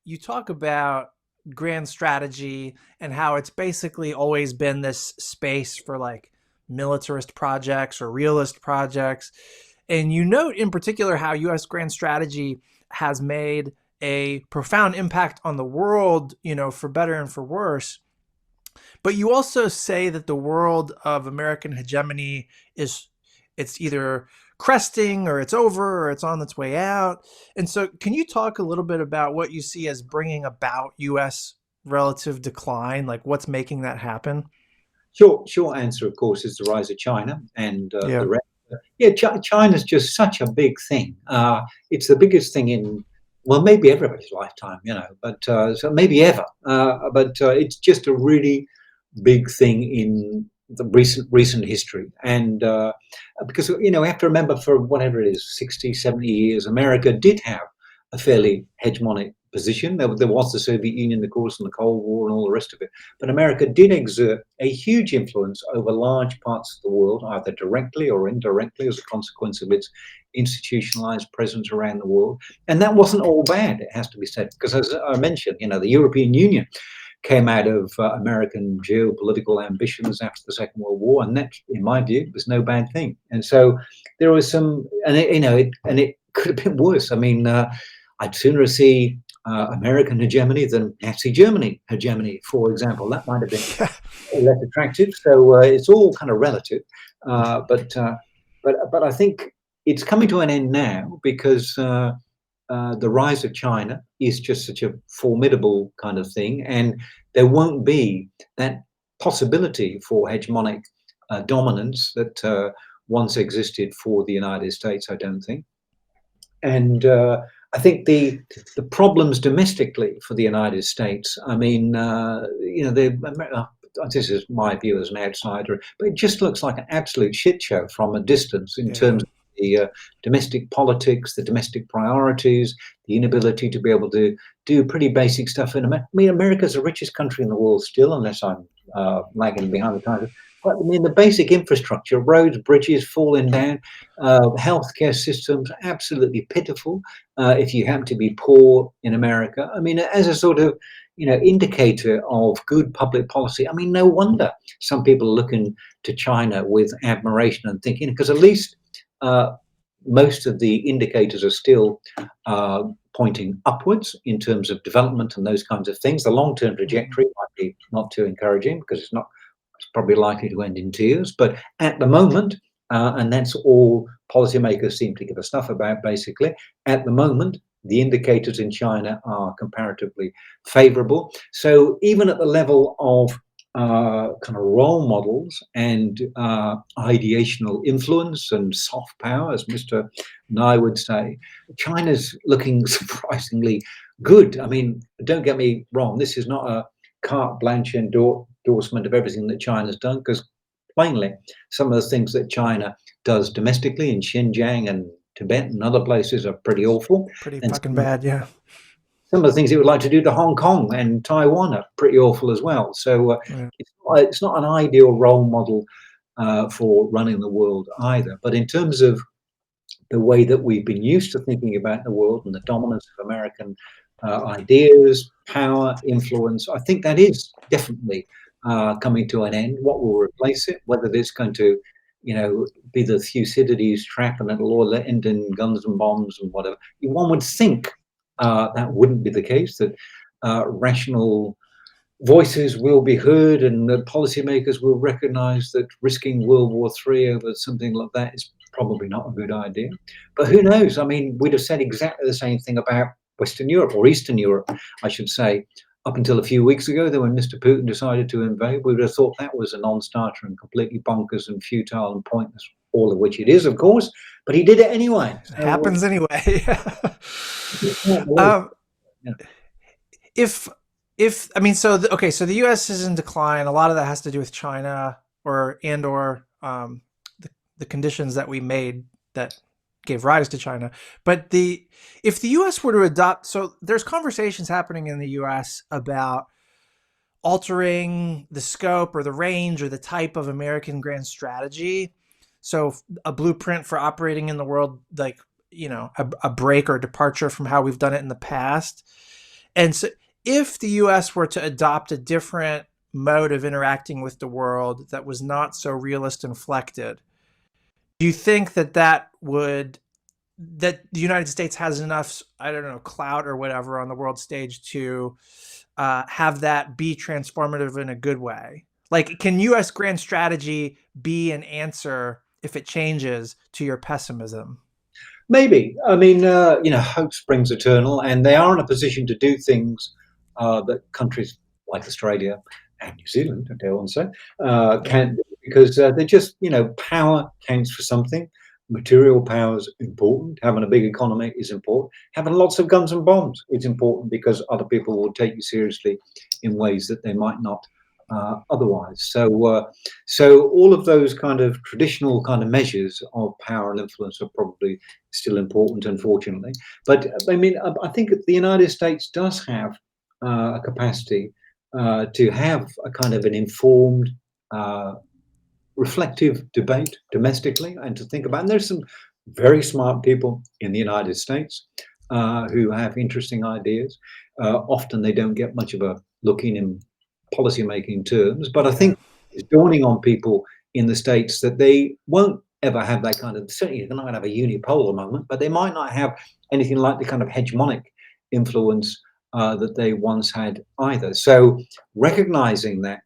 you talk about grand strategy and how it's basically always been this space for like militarist projects or realist projects. And you note in particular how US grand strategy has made a profound impact on the world, for better and for worse. But you also say that the world of American hegemony is it's either cresting or it's over or it's on its way out. And so can you talk a little bit about what you see as bringing about US relative decline, like what's making that happen? Short answer, of course, is the rise of China and Yeah. the rest. Yeah, China's just such a big thing. It's the biggest thing in, well, maybe everybody's lifetime, but so maybe ever. But it's just a really big thing in the recent history. And because, we have to remember for whatever it is, 60, 70 years, America did have a fairly hegemonic position. There was the Soviet Union, of course, and the Cold War and all the rest of it. But America did exert a huge influence over large parts of the world, either directly or indirectly, as a consequence of its institutionalized presence around the world. And that wasn't all bad, it has to be said, because as I mentioned, the European Union came out of American geopolitical ambitions after the Second World War, and that, in my view, was no bad thing. And so there was some, and it could have been worse. I mean, I'd sooner see American hegemony than Nazi Germany hegemony, for example. That might have been less attractive. So it's all kind of relative. But I think it's coming to an end now because the rise of China is just such a formidable kind of thing, and there won't be that possibility for hegemonic dominance that once existed for the United States, I don't think. And I think the problems domestically for the United States. I mean, this is my view as an outsider, but it just looks like an absolute shit show from a distance in Yeah. terms of the domestic politics, the domestic priorities, the inability to be able to do pretty basic stuff. In America, I mean, America's the richest country in the world still, unless I'm lagging behind the times. But I mean, the basic infrastructure, roads, bridges falling down, healthcare systems absolutely pitiful. If you happen to be poor in America, I mean, as a sort of indicator of good public policy. I mean, no wonder some people are looking to China with admiration and thinking, because at least uh, most of the indicators are still pointing upwards in terms of development and those kinds of things. The long-term Mhm. trajectory might be not too encouraging because it's probably likely to end in tears. But at the moment, and that's all policymakers seem to give a stuff about, basically, at the moment, the indicators in China are comparatively favorable. So even at the level of kind of role models and ideational influence and soft power, as Mr. Nye would say, China's looking surprisingly good. I mean, don't get me wrong, this is not a carte blanche endorsement of everything that China's done, because plainly, some of the things that China does domestically in Xinjiang and Tibet and other places are pretty awful. Pretty And fucking bad, yeah. some of the things it would like to do to Hong Kong and Taiwan are pretty awful as well. So Yeah. it's not an ideal role model for running the world either. But in terms of the way that we've been used to thinking about the world and the dominance of American ideas, power, influence, I think that is definitely coming to an end. What will replace it? Whether it's going to, be the Thucydides trap and it'll all end in guns and bombs and whatever. One would think that wouldn't be the case. That rational voices will be heard and that policymakers will recognize that risking World War III over something like that is probably not a good idea. But who knows? I mean, we'd have said exactly the same thing about Western Europe, or Eastern Europe, I should say, up until a few weeks ago, then when Mr. Putin decided to invade. We would have thought that was a non-starter and completely bonkers and futile and pointless, all of which it is, of course, but he did it anyway. It So happens anyway. I can't believe. um, Yeah. if I mean, okay, so the U.S. is in decline. A lot of that has to do with China or the conditions that we made that gave rise to China. But if the U.S. were to adopt, so there's conversations happening in the U.S. about altering the scope or the range or the type of American grand strategy. So a blueprint for operating in the world, like a break or departure from how we've done it in the past. And so if the US were to adopt a different mode of interacting with the world that was not so realist inflected, do you think that that the United States has enough, I don't know, clout or whatever on the world stage to have that be transformative in a good way? Like, can U.S. grand strategy be an answer if it changes to your pessimism? Maybe. I mean, hope springs eternal, and they are in a position to do things that countries like Australia and New Zealand, I dare want to say, Yeah, can't do because they're just, power counts for something. Material power is important. Having a big economy is important. Having lots of guns and bombs is important because other people will take you seriously in ways that they might not otherwise. So all of those kind of traditional kind of measures of power and influence are probably still important, unfortunately. But I mean, I think the United States does have a capacity to have a kind of an informed, uh, reflective debate domestically and to think about. And there's some very smart people in the United States who have interesting ideas. Often they don't get much of a look in policy making terms, but I yeah, think it's dawning on people in the States that they won't ever have that kind of, certainly they're not going to have a unipolar moment, but they might not have anything like the kind of hegemonic influence that they once had either. So recognizing that,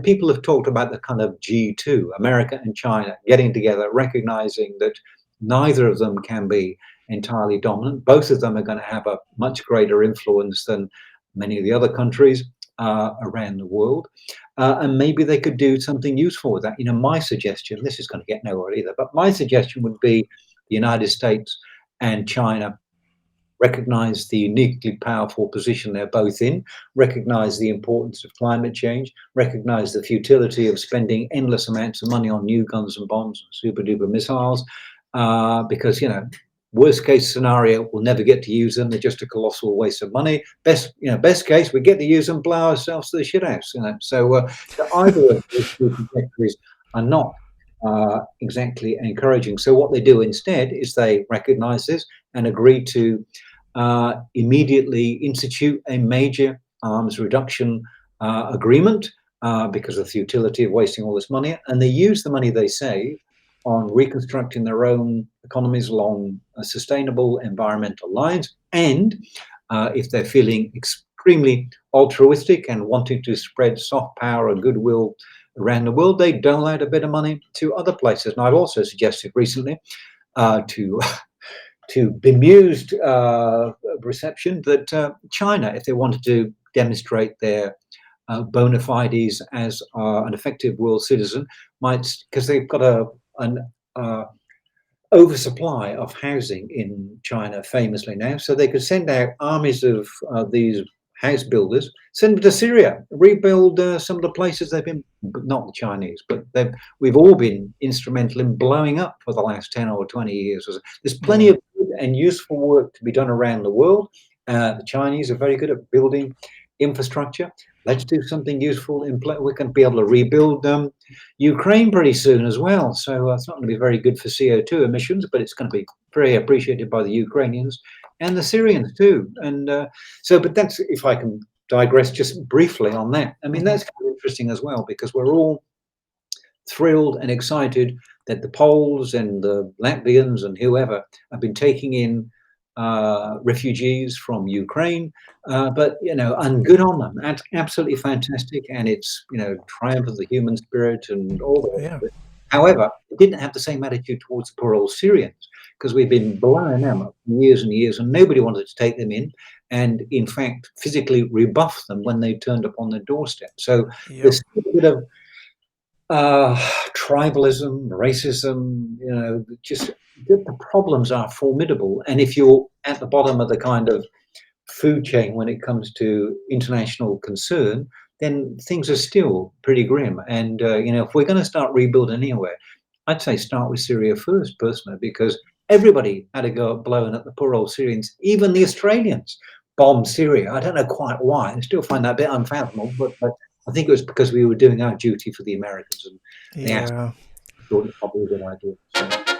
people have talked about the kind of G2, America and China getting together, recognizing that neither of them can be entirely dominant. Both of them are going to have a much greater influence than many of the other countries around the world. And maybe they could do something useful with that. My suggestion, this is going to get nowhere either, but my suggestion would be the United States and China recognize the uniquely powerful position they're both in, recognize the importance of climate change, recognize the futility of spending endless amounts of money on new guns and bombs and super duper missiles, because, worst case scenario, we'll never get to use them. They're just a colossal waste of money. Best case, we get to use them, blow ourselves to the shit house. So either of those two trajectories are not exactly encouraging. So what they do instead is they recognize this and agree to immediately institute a major arms reduction agreement because of the futility of wasting all this money. And they use the money they save on reconstructing their own economies along sustainable environmental lines. And if they're feeling extremely altruistic and wanting to spread soft power and goodwill around the world, they dole out a bit of money to other places. And I've also suggested recently to bemused reception that China, if they wanted to demonstrate their bona fides as an effective world citizen, might, because they've got an oversupply of housing in China famously now, so they could send out armies of these house builders, send them to Syria, rebuild some of the places they've been, not the Chinese, but we've all been instrumental in blowing up for the last 10 or 20 years. There's plenty yeah, of good and useful work to be done around the world. The Chinese are very good at building infrastructure. Let's do something useful. We can be able to rebuild Ukraine pretty soon as well. So it's not going to be very good for CO2 emissions, but it's going to be very appreciated by the Ukrainians and the Syrians too. And but that's, if I can digress just briefly on that. I mean, mm-hmm. that's kind of interesting as well, because we're all thrilled and excited that the Poles and the Latvians and whoever have been taking in refugees from Ukraine. But and good on them. That's absolutely fantastic, and it's triumph of the human spirit and all the rest Yeah, of it. However, it didn't have the same attitude towards the poor old Syrians, because we've been blowing them up for years and years, and nobody wanted to take them in, and in fact physically rebuff them when they turned up on their doorstep. So yep, there's a bit of uh, tribalism, racism, just the problems are formidable. And if you're at the bottom of the kind of food chain when it comes to international concern, then things are still pretty grim. And, if we're going to start rebuilding anywhere, I'd say start with Syria first, personally, because everybody had to go at blowing up the poor old Syrians, even the Australians bombed Syria. I don't know quite why. I still find that a bit unfathomable, but I think it was because we were doing our duty for the Americans, and they asked yeah. thought it probably a good idea. So.